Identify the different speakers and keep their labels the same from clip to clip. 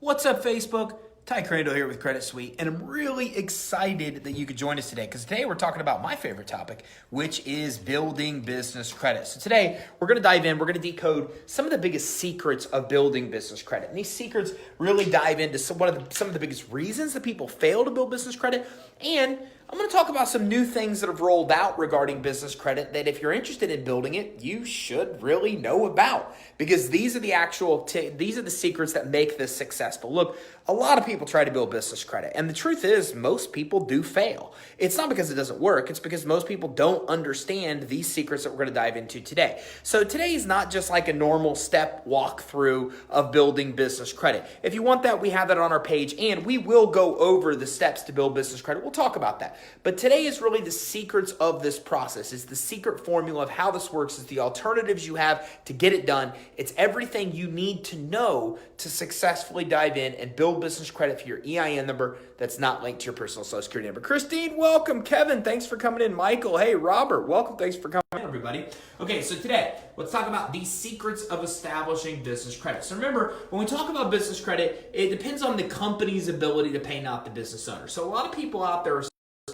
Speaker 1: What's up, Facebook? Ty Crandall here with Credit Suite, and I'm really excited that you could join us today because today we're talking about my favorite topic, which is building business credit. So today we're going to dive in, we're going to decode some of the biggest secrets of building business credit. And these secrets really dive into some of the biggest reasons that people fail to build business credit. And I'm going to talk about some new things that have rolled out regarding business credit that if you're interested in building it, you should really know about, because these are the secrets that make this successful. Look, a lot of people try to build business credit, and the truth is most people do fail. It's not because it doesn't work, it's because most people don't understand these secrets that we're going to dive into today. So today is not just like a normal step walkthrough of building business credit. If you want that, we have that on our page, and we will go over the steps to build business credit. We'll talk about that. But today is really the secrets of this process. It's the secret formula of how this works. It's the alternatives you have to get it done. It's everything you need to know to successfully dive in and build business credit for your EIN number that's not linked to your personal Social Security number. Christine, welcome. Kevin, thanks for coming in. Michael, hey. Robert, welcome. Thanks for coming in, everybody. Okay, so today, let's talk about the secrets of establishing business credit. So remember, when we talk about business credit, it depends on the company's ability to pay, not the business owner. So a lot of people out there are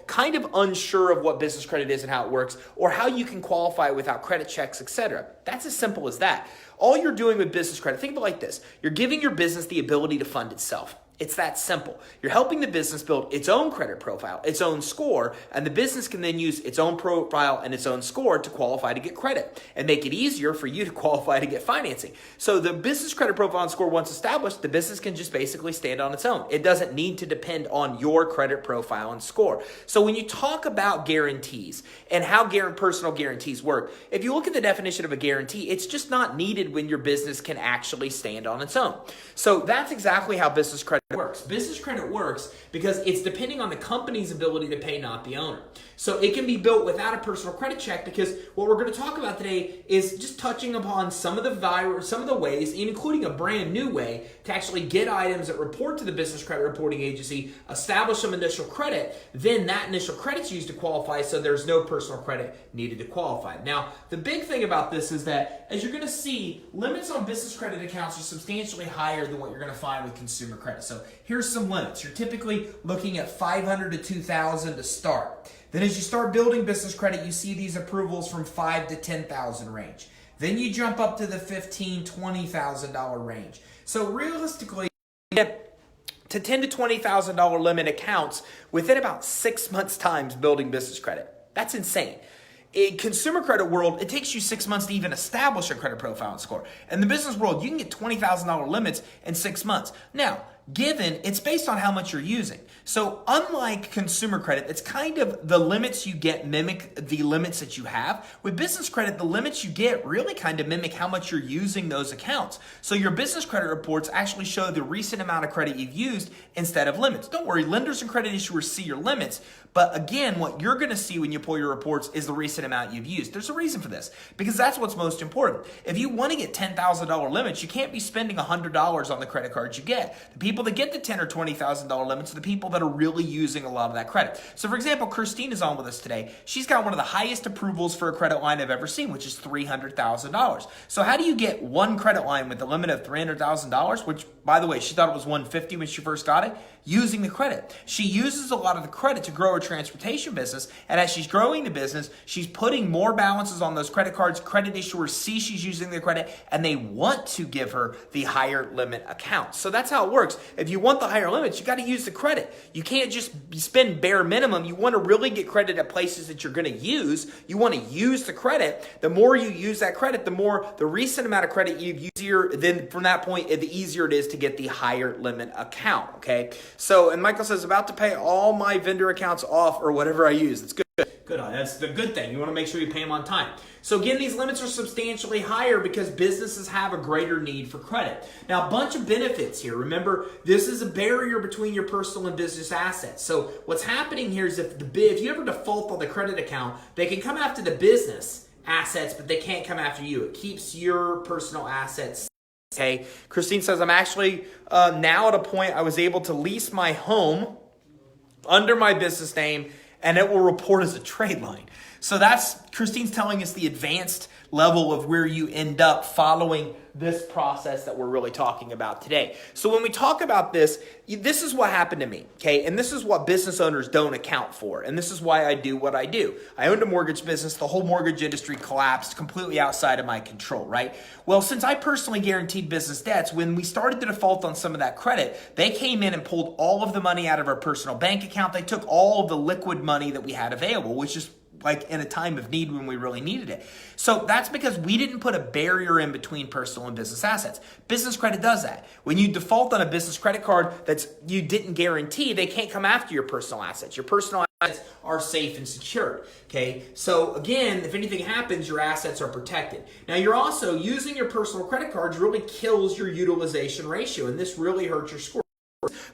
Speaker 1: kind of unsure of what business credit is and how it works, or how you can qualify without credit checks, etc. That's as simple as that. All you're doing with business credit, think of it like this. You're giving your business the ability to fund itself. It's that simple. You're helping the business build its own credit profile, its own score, and the business can then use its own profile and its own score to qualify to get credit and make it easier for you to qualify to get financing. So the business credit profile and score, once established, the business can just basically stand on its own. It doesn't need to depend on your credit profile and score. So when you talk about guarantees and how personal guarantees work, if you look at the definition of a guarantee, it's just not needed when your business can actually stand on its own. So that's exactly how business credit works. Business credit works because it's depending on the company's ability to pay, not the owner. So it can be built without a personal credit check, because what we're going to talk about today is just touching upon some of the ways, including a brand new way to actually get items that report to the business credit reporting agency, establish some initial credit, then that initial credit's used to qualify, so there's no personal credit needed to qualify. Now, the big thing about this is that, as you're going to see, limits on business credit accounts are substantially higher than what you're going to find with consumer credit. So here's some limits. You're typically looking at $500 to $2,000 to start. Then as you start building business credit, you see these approvals from $5,000 to $10,000 range. Then you jump up to the $15,000, $20,000 range. So realistically, you get to $10,000 to $20,000 limit accounts within about 6 months' time building business credit. That's insane. In consumer credit world, it takes you 6 months to even establish a credit profile and score. In the business world, you can get $20,000 limits in 6 months. Now, given, it's based on how much you're using. So unlike consumer credit, it's kind of the limits you get mimic the limits that you have. With business credit, the limits you get really kind of mimic how much you're using those accounts. So your business credit reports actually show the recent amount of credit you've used instead of limits. Don't worry, lenders and credit issuers see your limits, but again, what you're going to see when you pull your reports is the recent amount you've used. There's a reason for this, because that's what's most important. If you want to get $10,000 limits, you can't be spending $100 on the credit cards you get. The people that get the $10,000 or $20,000 limits are the people that are really using a lot of that credit. So for example, Christine is on with us today. She's got one of the highest approvals for a credit line I've ever seen, which is $300,000. So how do you get one credit line with a limit of $300,000, which, by the way, she thought it was $150 when she first got it? Using the credit. She uses a lot of the credit to grow her transportation business, and as she's growing the business, she's putting more balances on those credit cards. Credit issuers see she's using the credit, and they want to give her the higher limit account. So that's how it works. If you want the higher limits, you got to use the credit. You can't just spend bare minimum. You want to really get credit at places that you're going to use. You want to use the credit. The more you use that credit, the more the recent amount of credit you've used, then from that point, the easier it is to get the higher limit account, okay? So, and Michael says, about to pay all my vendor accounts off or whatever I use. That's good. Good. That's the good thing. You want to make sure you pay them on time. So again, these limits are substantially higher because businesses have a greater need for credit. Now, a bunch of benefits here. Remember, this is a barrier between your personal and business assets. So what's happening here is if you ever default on the credit account, they can come after the business assets, but they can't come after you. It keeps your personal assets. Okay. Christine says, I'm actually now at a point I was able to lease my home under my business name, and it will report as a trade line. So that's, Christine's telling us the advanced level of where you end up following this process that we're really talking about today. So when we talk about this, this is what happened to me, okay? And this is what business owners don't account for. And this is why I do what I do. I owned a mortgage business. The whole mortgage industry collapsed, completely outside of my control, right? Well, since I personally guaranteed business debts, when we started to default on some of that credit, they came in and pulled all of the money out of our personal bank account. They took all of the liquid money that we had available, which is like in a time of need when we really needed it. So that's because we didn't put a barrier in between personal and business assets. Business credit does that. When you default on a business credit card that's you didn't guarantee, they can't come after your personal assets. Your personal assets are safe and secure. Okay. So again, if anything happens, your assets are protected. Now you're also using your personal credit cards really kills your utilization ratio, and this really hurts your score.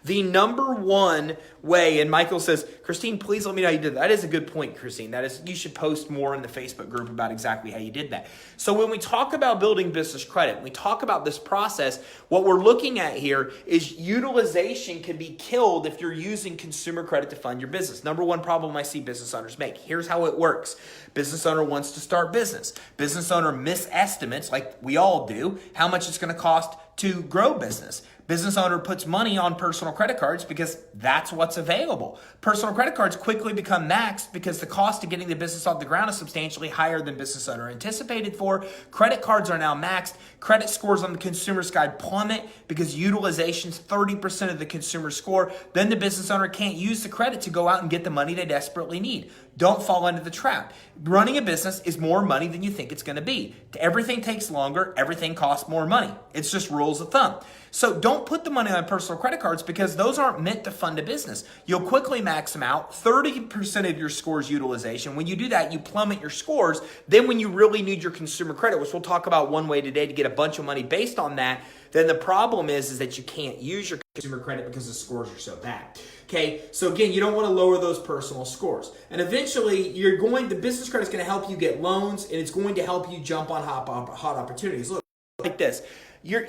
Speaker 1: The number one way, and Michael says, Christine, please let me know how you did that. That is a good point, Christine. That is, you should post more in the Facebook group about exactly how you did that. So when we talk about building business credit, when we talk about this process, what we're looking at here is utilization can be killed if you're using consumer credit to fund your business. Number one problem I see business owners make. Here's how it works. Business owner wants to start business. Business owner misestimates, like we all do, how much it's going to cost to grow business. Business owner puts money on personal credit cards because that's what's available. Personal credit cards quickly become maxed because the cost of getting the business off the ground is substantially higher than business owner anticipated for. Credit cards are now maxed. Credit scores on the consumer side plummet because utilization's 30% of the consumer score. Then the business owner can't use the credit to go out and get the money they desperately need. Don't fall into the trap. Running a business is more money than you think it's going to be. Everything takes longer. Everything costs more money. It's just rules of thumb. So don't put the money on personal credit cards because those aren't meant to fund a business. You'll quickly max them out. 30% of your score's utilization. When you do that, you plummet your scores. Then when you really need your consumer credit, which we'll talk about one way today to get a bunch of money based on that, then the problem is that you can't use your consumer credit because the scores are so bad. Okay, so again, you don't want to lower those personal scores. And eventually, the business credit is going to help you get loans, and it's going to help you jump on hot opportunities. Look, like this. Your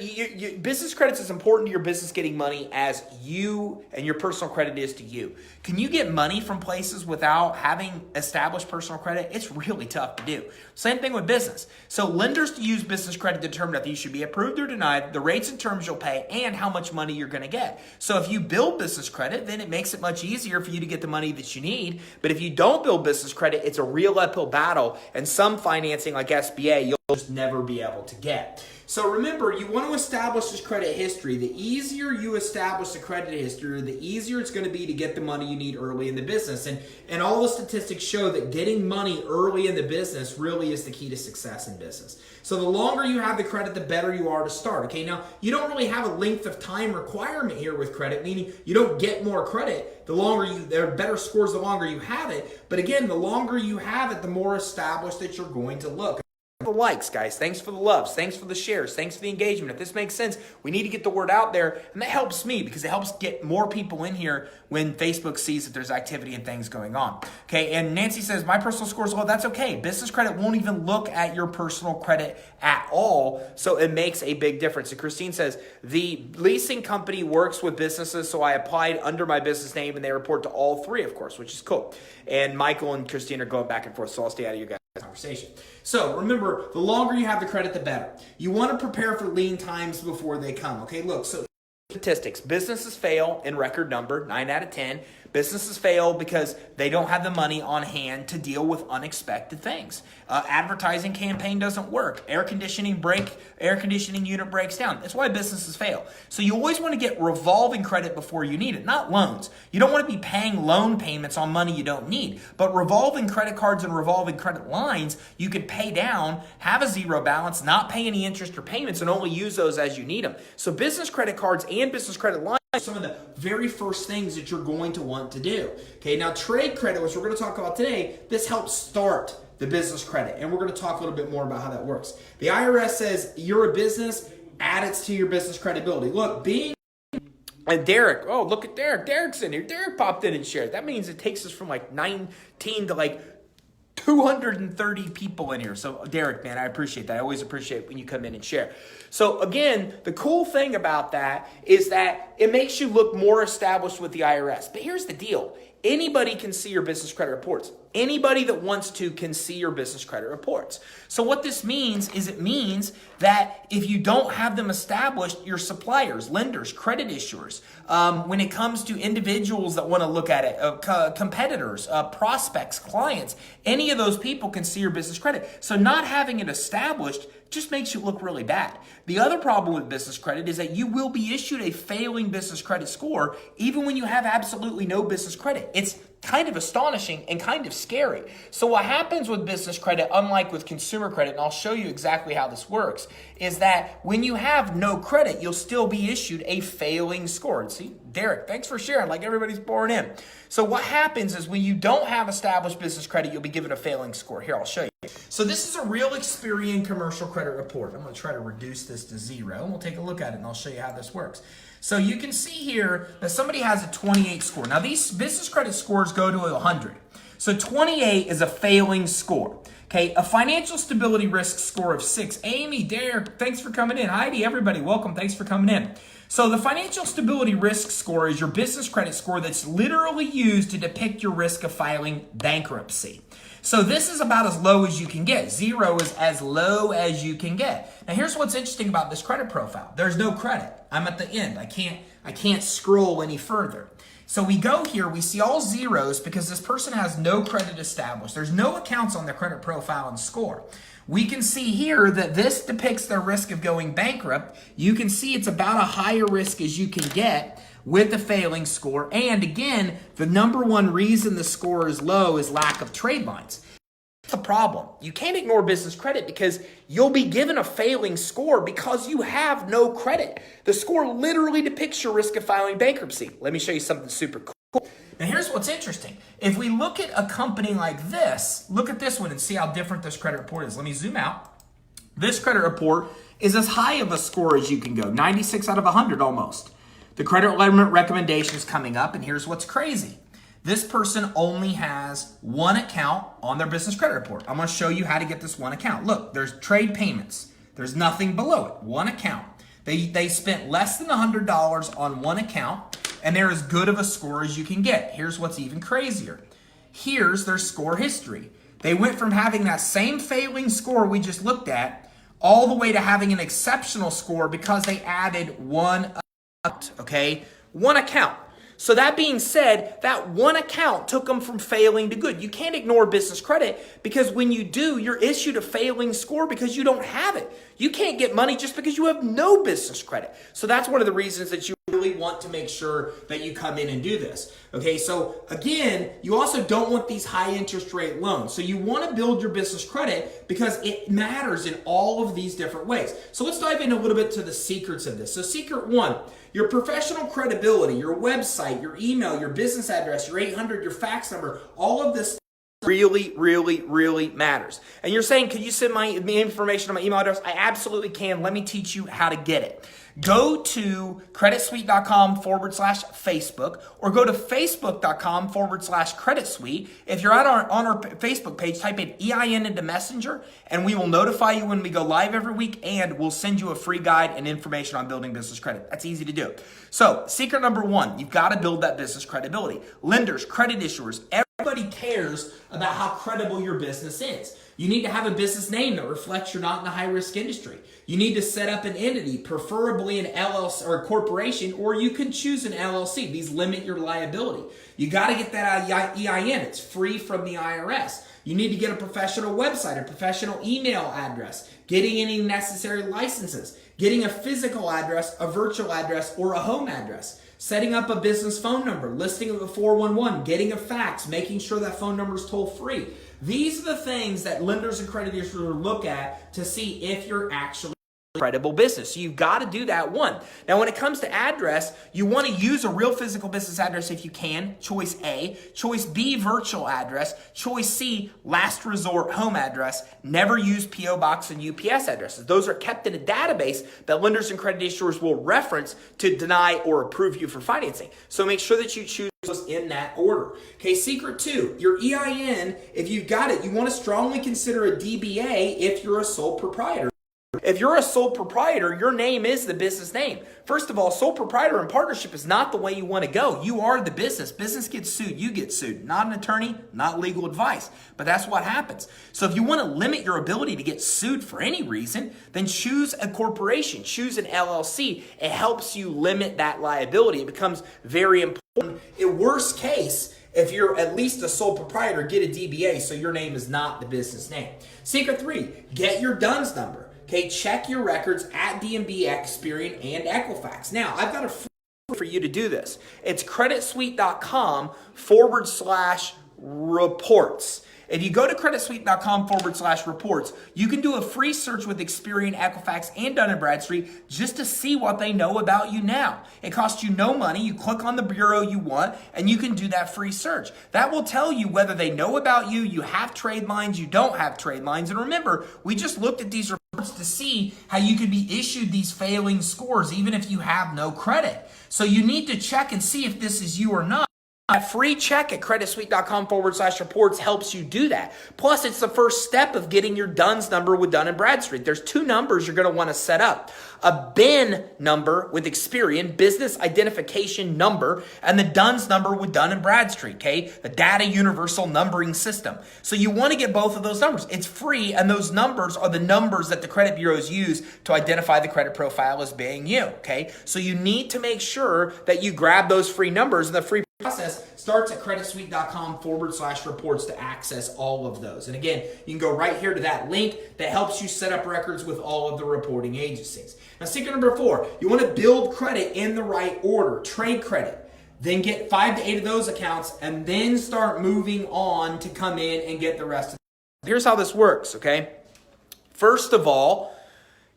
Speaker 1: business credit's as important to your business getting money as you and your personal credit is to you. Can you get money from places without having established personal credit? It's really tough to do. Same thing with business. So lenders use business credit to determine if you should be approved or denied, the rates and terms you'll pay, and how much money you're going to get. So if you build business credit, then it makes it much easier for you to get the money that you need. But if you don't build business credit, it's a real uphill battle, and some financing like SBA, you'll just never be able to get. So remember, you want to establish this credit history. The easier you establish the credit history, the easier it's going to be to get the money you need early in the business. And all the statistics show that getting money early in the business really is the key to success in business. So the longer you have the credit, the better you are to start. Okay, now you don't really have a length of time requirement here with credit, meaning you don't get more credit. There are better scores the longer you have it. But again, the longer you have it, the more established that you're going to look. The likes, guys. Thanks for the loves. Thanks for the shares. Thanks for the engagement. If this makes sense, we need to get the word out there, and that helps me because it helps get more people in here when Facebook sees that there's activity and things going on. Okay, and Nancy says, my personal score is low. That's okay. Business credit won't even look at your personal credit at all, so it makes a big difference. And Christine says, the leasing company works with businesses, so I applied under my business name, and they report to all three, of course, which is cool. And Michael and Christine are going back and forth, so I'll stay out of your guys' conversation. So remember, the longer you have the credit, the better. You want to prepare for lean times before they come. Okay, look, so statistics. Businesses fail in record number, 9 out of 10. Businesses fail because they don't have the money on hand to deal with unexpected things. Advertising campaign doesn't work. Air conditioning unit breaks down. That's why businesses fail. So you always want to get revolving credit before you need it, not loans. You don't want to be paying loan payments on money you don't need. But revolving credit cards and revolving credit lines, you can pay down, have a zero balance, not pay any interest or payments, and only use those as you need them. So business credit cards and business credit lines, some of the very first things that you're going to want to do. Okay, now trade credit, which we're going to talk about today, this helps start the business credit, and we're going to talk a little bit more about how that works. The IRS says you're a business, add it to your business credibility. Look, and Derek, oh, look at Derek. Derek's in here. Derek popped in and shared. That means it takes us from like 19 to like 230 people in here. So Derek, man, I appreciate that. I always appreciate when you come in and share. So again, the cool thing about that is that it makes you look more established with the IRS. But here's the deal. Anybody can see your business credit reports. Anybody that wants to can see your business credit reports. So what this means is it means that if you don't have them established, your suppliers, lenders, credit issuers, when it comes to individuals that want to look at it, competitors, prospects, clients, any of those people can see your business credit. So not having it established just makes you look really bad. The other problem with business credit is that you will be issued a failing business credit score even when you have absolutely no business credit. It's kind of astonishing and kind of scary. So what happens with business credit, unlike with consumer credit, and I'll show you exactly how this works, is that when you have no credit, you'll still be issued a failing score. And see, Derek, thanks for sharing, like everybody's pouring in. So what happens is when you don't have established business credit, you'll be given a failing score. Here, I'll show you. So this is a real Experian commercial credit report. I'm going to try to reduce this to 0, and we'll take a look at it, and I'll show you how this works. So you can see here that somebody has a 28 score. Now, these business credit scores go to 100. So 28 is a failing score. Okay, a financial stability risk score of 6. Amy, Derek, thanks for coming in. Heidi, everybody, welcome. Thanks for coming in. So the financial stability risk score is your business credit score that's literally used to depict your risk of filing bankruptcy. So this is about as low as you can get. 0 is as low as you can get. Now here's what's interesting about this credit profile. There's no credit. I'm at the end. I can't scroll any further. So we go here, we see all zeros because this person has no credit established. There's no accounts on their credit profile and score. We can see here that this depicts their risk of going bankrupt. You can see it's about a higher risk as you can get with a failing score. And again, the number one reason the score is low is lack of trade lines. That's the problem. You can't ignore business credit because you'll be given a failing score because you have no credit. The score literally depicts your risk of filing bankruptcy. Let me show you something super cool. Now here's what's interesting. If we look at a company like this, look at this one and see how different this credit report is. Let me zoom out. This credit report is as high of a score as you can go, 96 out of 100 almost. The credit limit recommendation is coming up, and here's what's crazy. This person only has one account on their business credit report. I'm going to show you how to get this one account. Look, there's trade payments. There's nothing below it. One account. They spent less than $100 on one account, and they're as good of a score as you can get. Here's what's even crazier. Here's their score history. They went from having that same failing score we just looked at all the way to having an exceptional score because they added one account, okay? One account. So that being said, that one account took them from failing to good. You can't ignore business credit because when you do, you're issued a failing score because you don't have it. You can't get money just because you have no business credit. So that's one of the reasons that you really want to make sure that you come in and do this. Okay, so again, you also don't want these high interest rate loans. So you want to build your business credit because it matters in all of these different ways. So let's dive in a little bit to the secrets of this. So secret one, your professional credibility, your website, your email, your business address, your 800, your fax number, all of this really, really, really matters. And you're saying, could you send me information on my email address? I absolutely can. Let me teach you how to get it. Go to creditsuite.com/Facebook or go to facebook.com/creditsuite. If you're on our Facebook page, type in EIN into Messenger and we will notify you when we go live every week and we'll send you a free guide and information on building business credit. That's easy to do. So secret number one, you've got to build that business credibility. Lenders, credit issuers, everybody cares about how credible your business is. You need to have a business name that reflects you're not in a high-risk industry. You need to set up an entity, preferably an LLC or a corporation, or you can choose an LLC. These limit your liability. You got to get that EIN. It's free from the IRS. You need to get a professional website, a professional email address, getting any necessary licenses, getting a physical address, a virtual address, or a home address. Setting up a business phone number, listing of a 411, getting a fax, making sure that phone number is toll free. These are the things that lenders and credit issuers look at to see if you're actually a credible business. So you've got to do that one. Now, when it comes to address, you want to use a real physical business address if you can. Choice A. Choice B, virtual address. Choice C, last resort home address. Never use P.O. Box and UPS addresses. Those are kept in a database that lenders and credit issuers will reference to deny or approve you for financing. So make sure that you choose those in that order. Okay, secret two, your EIN, if you've got it, you want to strongly consider a DBA if you're a sole proprietor. If you're a sole proprietor, your name is the business name. First of all, sole proprietor and partnership is not the way you want to go. You are the business. Business gets sued, you get sued. Not an attorney, not legal advice, but that's what happens. So if you want to limit your ability to get sued for any reason, then choose a corporation, choose an LLC. It helps you limit that liability. It becomes very important. In worst case, if you're at least a sole proprietor, get a DBA so your name is not the business name. Secret 3, get your DUNS number. Okay, check your records at DNB, Experian, and Equifax. Now, I've got a free for you to do this. It's creditsuite.com/reports. If you go to creditsuite.com/reports, you can do a free search with Experian, Equifax, and Dun & Bradstreet just to see what they know about you now. It costs you no money. You click on the bureau you want, and you can do that free search. That will tell you whether they know about you, you have trade lines, you don't have trade lines. And remember, we just looked at these reports to see how you could be issued these failing scores even if you have no credit. So you need to check and see if this is you or not. A free check at creditsuite.com/reports helps you do that. Plus, it's the first step of getting your DUNS number with Dun & Bradstreet. There's 2 numbers you're going to want to set up. A BIN number with Experian, business identification number, and the DUNS number with Dun & Bradstreet, okay? The data universal numbering system. So you want to get both of those numbers. It's free, and those numbers are the numbers that the credit bureaus use to identify the credit profile as being you, okay? So you need to make sure that you grab those free numbers, and the free process starts at creditsuite.com/reports to access all of those. And again, you can go right here to that link that helps you set up records with all of the reporting agencies. Now, secret number 4, you want to build credit in the right order. Trade credit. Then get 5 to 8 of those accounts and then start moving on to come in and get the rest of them. Here's how this works, okay? First of all,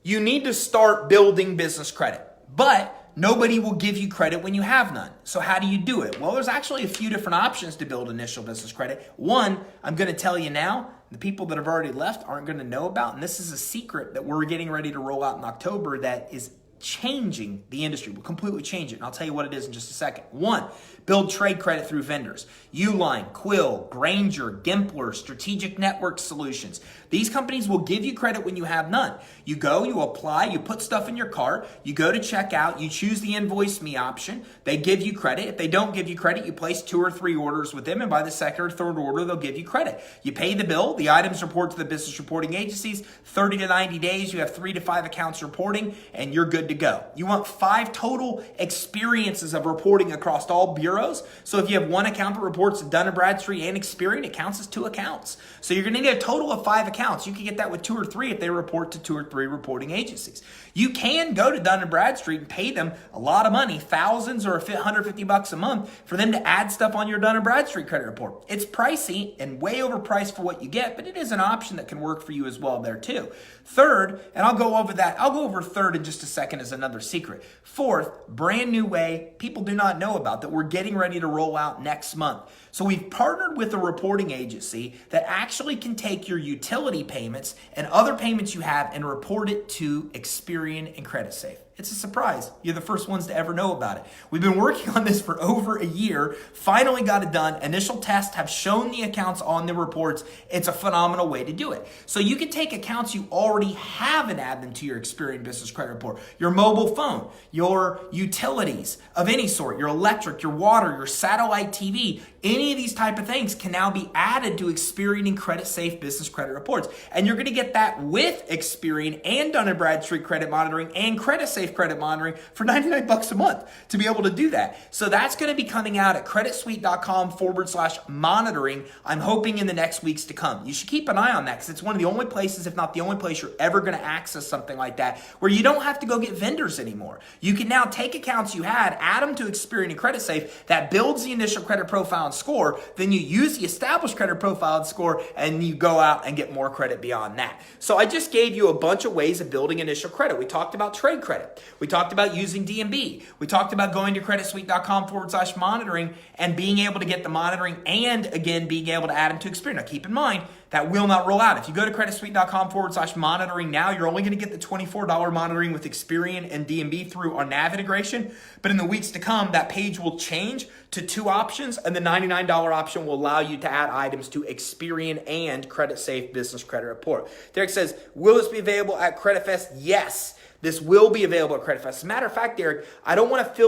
Speaker 1: you need to start building business credit. But nobody will give you credit when you have none. So how do you do it? Well, there's actually a few different options to build initial business credit. One, I'm going to tell you now, the people that have already left aren't going to know about, and this is a secret that we're getting ready to roll out in October that is changing the industry. We'll completely change it, and I'll tell you what it is in just a second. 1, build trade credit through vendors. Uline, Quill, Granger, Gimpler, Strategic Network Solutions. These companies will give you credit when you have none. You go, you apply, you put stuff in your cart, you go to checkout, you choose the invoice me option, they give you credit. If they don't give you credit, you place 2 or 3 orders with them, and by the second or third order, they'll give you credit. You pay the bill, the items report to the business reporting agencies, 30 to 90 days, you have 3 to 5 accounts reporting, and you're good to go. You want 5 total experiences of reporting across all bureaus. So if you have 1 account that reports to Dun & Bradstreet and Experian, it counts as 2 accounts. So you're going to need a total of 5 accounts. You can get that with 2 or 3 if they report to 2 or 3 reporting agencies. You can go to Dun & Bradstreet and pay them a lot of money, thousands or $150 a month, for them to add stuff on your Dun & Bradstreet credit report. It's pricey and way overpriced for what you get, but it is an option that can work for you as well there too. Third, and I'll go over that, I'll go over third in just a second as another secret. Fourth, brand new way people do not know about that we're getting ready to roll out next month. So we've partnered with a reporting agency that actually can take your utility payments and other payments you have and report it to Experian and CreditSafe. It's a surprise. You're the first ones to ever know about it. We've been working on this for over a year, finally got it done. Initial tests have shown the accounts on the reports. It's a phenomenal way to do it. So you can take accounts you already have and add them to your Experian Business Credit Report. Your mobile phone, your utilities of any sort, your electric, your water, your satellite TV, any of these type of things can now be added to Experian and CreditSafe Business Credit Reports. And you're going to get that with Experian and Dun & Bradstreet Credit Monitoring and CreditSafe Credit Monitoring for $99 a month to be able to do that. So that's going to be coming out at creditsuite.com/monitoring. I'm hoping in the next weeks to come. You should keep an eye on that because it's one of the only places, if not the only place, you're ever going to access something like that where you don't have to go get vendors anymore. You can now take accounts you had, add them to Experian and CreditSafe. That builds the initial credit profile and score. Then you use the established credit profile and score, and you go out and get more credit beyond that. So I just gave you a bunch of ways of building initial credit. We talked about trade credit. We talked about using DNB. We talked about going to creditsuite.com/monitoring and being able to get the monitoring and, again, being able to add them to Experian. Now, keep in mind, that will not roll out. If you go to creditsuite.com/monitoring now, you're only going to get the $24 monitoring with Experian and D&B through our nav integration. But in the weeks to come, that page will change to 2 options, and the $99 option will allow you to add items to Experian and Credit Safe Business Credit Report. Derek says, will this be available at Credit Fest? Yes, this will be available at Credit Fest. As a matter of fact, Derek, I don't want to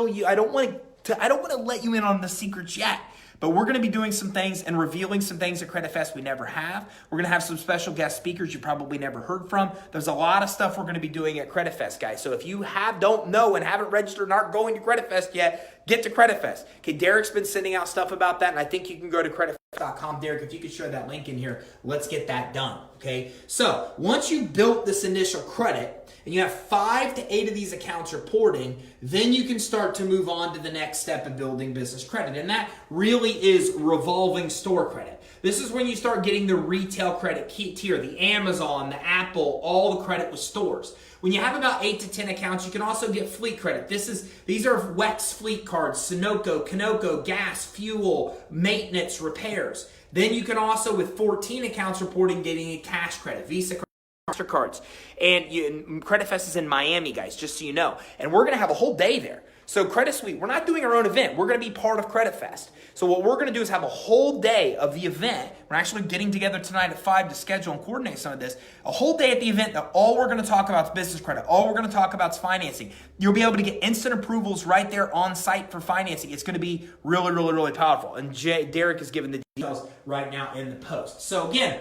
Speaker 1: let you in on the secrets yet. But we're going to be doing some things and revealing some things at Credit Fest we never have. We're going to have some special guest speakers you probably never heard from. There's a lot of stuff we're going to be doing at Credit Fest, guys. So if you don't know and haven't registered and aren't going to Credit Fest yet, get to Credit Fest. Okay, Derek's been sending out stuff about that, and I think you can go to creditfest.com. Derek, if you could share that link in here, let's get that done. Okay, so once you built this initial credit, and you have 5 to 8 of these accounts reporting, then you can start to move on to the next step of building business credit. And that really is revolving store credit. This is when you start getting the retail credit tier, the Amazon, the Apple, all the credit with stores. When you have about 8 to 10 accounts, you can also get fleet credit. These are WEX fleet cards, Sunoco, Kanoco, gas, fuel, maintenance, repairs. Then you can also, with 14 accounts reporting, getting a cash credit, Visa credit, Mastercards. And Credit Fest is in Miami, guys, just so you know. And we're going to have a whole day there. So Credit Suite, we're not doing our own event. We're going to be part of Credit Fest. So what we're going to do is have a whole day of the event. We're actually getting together tonight at 5 to schedule and coordinate some of this. A whole day at the event that all we're going to talk about is business credit. All we're going to talk about is financing. You'll be able to get instant approvals right there on site for financing. It's going to be really, really, really powerful. And Derek is giving the details right now in the post. So again,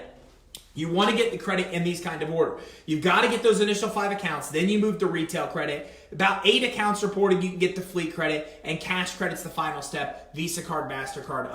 Speaker 1: you want to get the credit in these kind of order. You've got to get those initial 5 accounts. Then you move to retail credit. About 8 accounts reported, you can get the fleet credit. And cash credit's the final step. Visa card, MasterCard,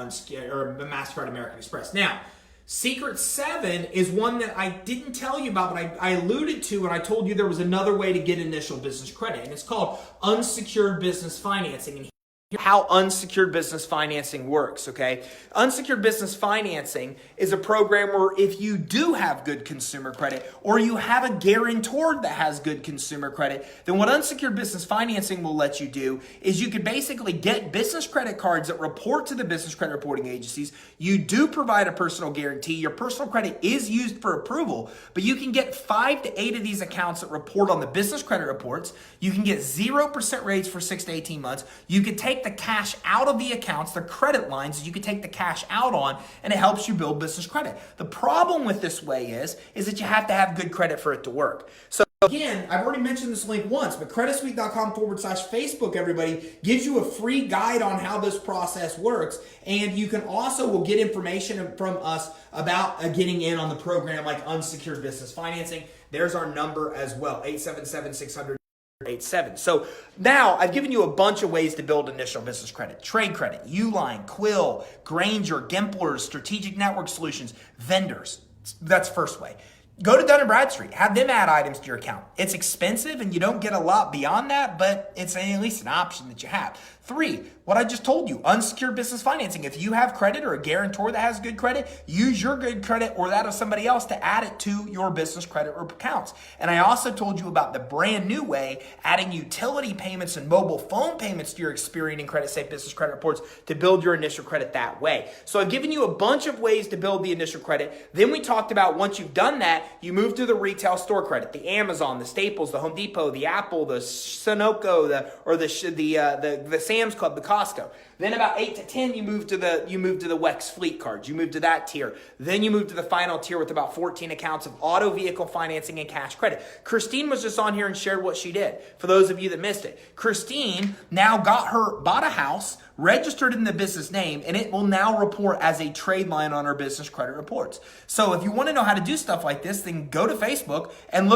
Speaker 1: or MasterCard, American Express. Now, Secret 7 is one that I didn't tell you about, but I alluded to when I told you there was another way to get initial business credit. And it's called unsecured business financing. And how unsecured business financing works, okay? Unsecured business financing is a program where if you do have good consumer credit or you have a guarantor that has good consumer credit, then what unsecured business financing will let you do is you can basically get business credit cards that report to the business credit reporting agencies. You do provide a personal guarantee. Your personal credit is used for approval, but you can get 5 to 8 of these accounts that report on the business credit reports. You can get 0% rates for 6 to 18 months. You can take the cash out of the accounts, the credit lines you can take the cash out on, and it helps you build business credit. The problem with this way is that you have to have good credit for it to work. So again, I've already mentioned this link once, but creditsuite.com/Facebook, everybody, gives you a free guide on how this process works. And you can also will get information from us about getting in on the program like unsecured business financing. There's our number as well, 877-600. 87. So now I've given you a bunch of ways to build initial business credit. Trade credit, Uline, Quill, Granger, Gimplers, Strategic Network Solutions, vendors. That's first way. Go to Dun & Bradstreet. Have them add items to your account. It's expensive and you don't get a lot beyond that, but it's at least an option that you have. 3, what I just told you, unsecured business financing. If you have credit or a guarantor that has good credit, use your good credit or that of somebody else to add it to your business credit accounts. And I also told you about the brand new way, adding utility payments and mobile phone payments to your Experian and Credit Safe Business Credit Reports to build your initial credit that way. So I've given you a bunch of ways to build the initial credit. Then we talked about once you've done that, you move to the retail store credit, the Amazon, the Staples, the Home Depot, the Apple, the Sunoco, the Sam's Club, the Costco. Then about 8 to 10, you move to the WEX fleet cards. You move to that tier. Then you move to the final tier with about 14 accounts of auto vehicle financing and cash credit. Christine was just on here and shared what she did. For those of you that missed it, Christine now bought a house, registered in the business name, and it will now report as a trade line on her business credit reports. So if you want to know how to do stuff like this, then go to Facebook and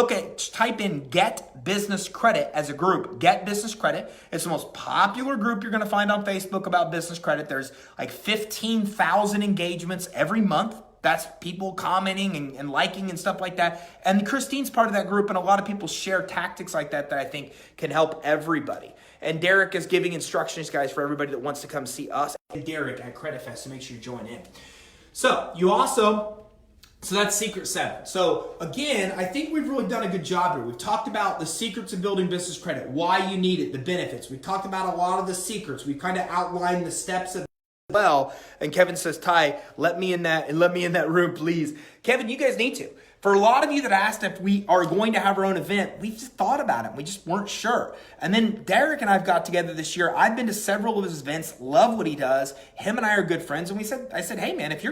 Speaker 1: type in Get Business Credit as a group. Get Business Credit. It's the most popular group you're going to find on Facebook about business credit. There's like 15,000 engagements every month. That's people commenting and liking and stuff like that. And Christine's part of that group, and a lot of people share tactics like that I think can help everybody. And Derek is giving instructions, guys, for everybody that wants to come see us and Derek at Credit Fest, so make sure you join in. So that's Secret 7. So again, I think we've really done a good job here. We've talked about the secrets of building business credit, why you need it, the benefits. We've talked about a lot of the secrets. We've kind of outlined the steps of well. And Kevin says, Ty, let me in that room, please. Kevin, you guys need to. For a lot of you that asked if we are going to have our own event, we just thought about it. We just weren't sure. And then Derek and I got together this year. I've been to several of his events, love what he does. Him and I are good friends. And I said, hey man, if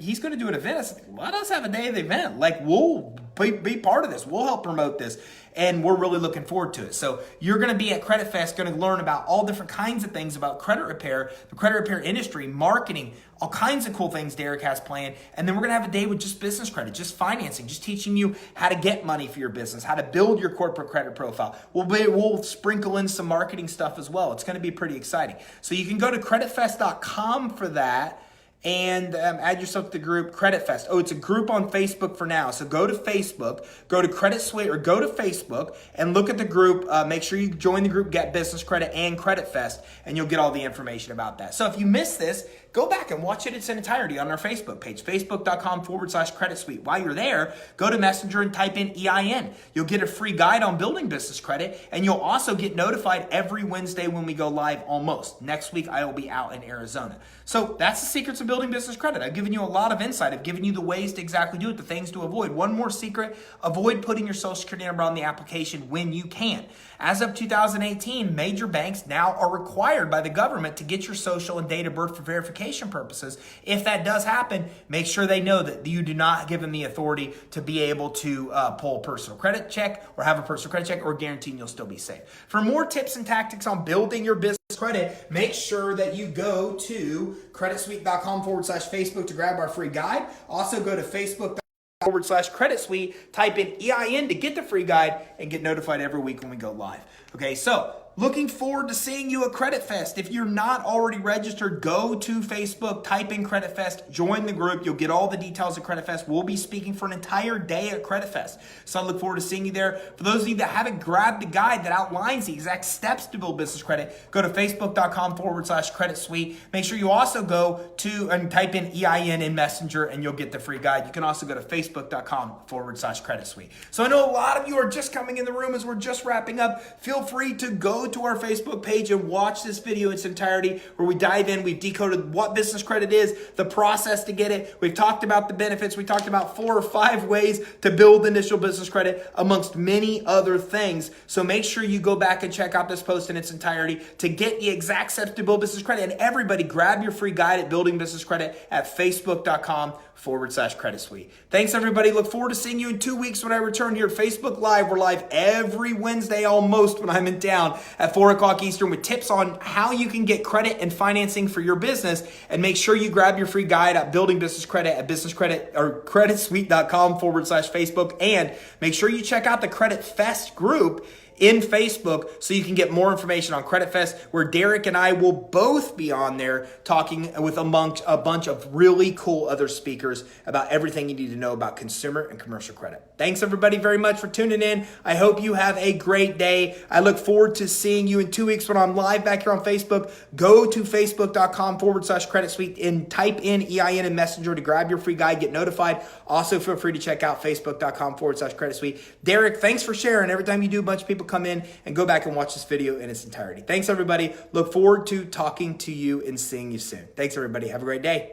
Speaker 1: he's going to do an event, I said, let us have a day of the event. Like, we'll be part of this. We'll help promote this. And we're really looking forward to it. So you're going to be at Credit Fest, going to learn about all different kinds of things about credit repair, the credit repair industry, marketing, all kinds of cool things Derek has planned. And then we're going to have a day with just business credit, just financing, just teaching you how to get money for your business, how to build your corporate credit profile. We'll sprinkle in some marketing stuff as well. It's going to be pretty exciting. So you can go to creditfest.com for that. And add yourself to the group Credit Fest. Oh, it's a group on Facebook for now. So go to Facebook, go to Credit Suite, or go to Facebook and look at the group. Make sure you join the group, Get Business Credit and Credit Fest, and you'll get all the information about that. So if you missed this, go back and watch it in its entirety on our Facebook page, facebook.com/Credit Suite. While you're there, go to Messenger and type in EIN. You'll get a free guide on building business credit, and you'll also get notified every Wednesday when we go live almost. Next week, I will be out in Arizona. So that's the secrets of building business credit. I've given you a lot of insight. I've given you the ways to exactly do it, the things to avoid. One more secret, avoid putting your social security number on the application when you can. As of 2018, major banks now are required by the government to get your social and date of birth for verification purposes. If that does happen, make sure they know that you do not give them the authority to be able to pull a personal credit check or have a personal credit check or guaranteeing you'll still be safe. For more tips and tactics on building your business credit, make sure that you go to creditsuite.com/Facebook to grab our free guide. Also go to Facebook.com/Credit Suite, type in EIN to get the free guide and get notified every week when we go live. Okay, so looking forward to seeing you at Credit Fest. If you're not already registered, go to Facebook, type in Credit Fest, join the group. You'll get all the details at Credit Fest. We'll be speaking for an entire day at Credit Fest. So I look forward to seeing you there. For those of you that haven't grabbed the guide that outlines the exact steps to build business credit, go to facebook.com/Credit Suite. Make sure you also go to and type in EIN in Messenger and you'll get the free guide. You can also go to facebook.com/Credit Suite. So I know a lot of you are just coming in the room as we're just wrapping up. Feel free to go to our Facebook page and watch this video in its entirety where we dive in. We've decoded what business credit is, the process to get it. We've talked about the benefits. We talked about 4 or 5 ways to build initial business credit amongst many other things. So make sure you go back and check out this post in its entirety to get the exact steps to build business credit. And everybody grab your free guide at building business credit at facebook.com/Credit Suite. Thanks everybody. Look forward to seeing you in 2 weeks when I return here. Facebook Live. We're live every Wednesday almost when I'm in town at 4 o'clock Eastern with tips on how you can get credit and financing for your business. And make sure you grab your free guide at building business credit at business credit or creditsuite.com/Facebook. And make sure you check out the Credit Fest group in Facebook so you can get more information on Credit Fest, where Derek and I will both be on there talking with a bunch of really cool other speakers about everything you need to know about consumer and commercial credit. Thanks everybody very much for tuning in. I hope you have a great day. I look forward to seeing you in 2 weeks when I'm live back here on Facebook. Go to facebook.com/Credit Suite and type in EIN in Messenger to grab your free guide, get notified. Also feel free to check out facebook.com/Credit Suite. Derek, thanks for sharing. Every time you do, a bunch of people come in and go back and watch this video in its entirety. Thanks everybody. Look forward to talking to you and seeing you soon. Thanks everybody. Have a great day.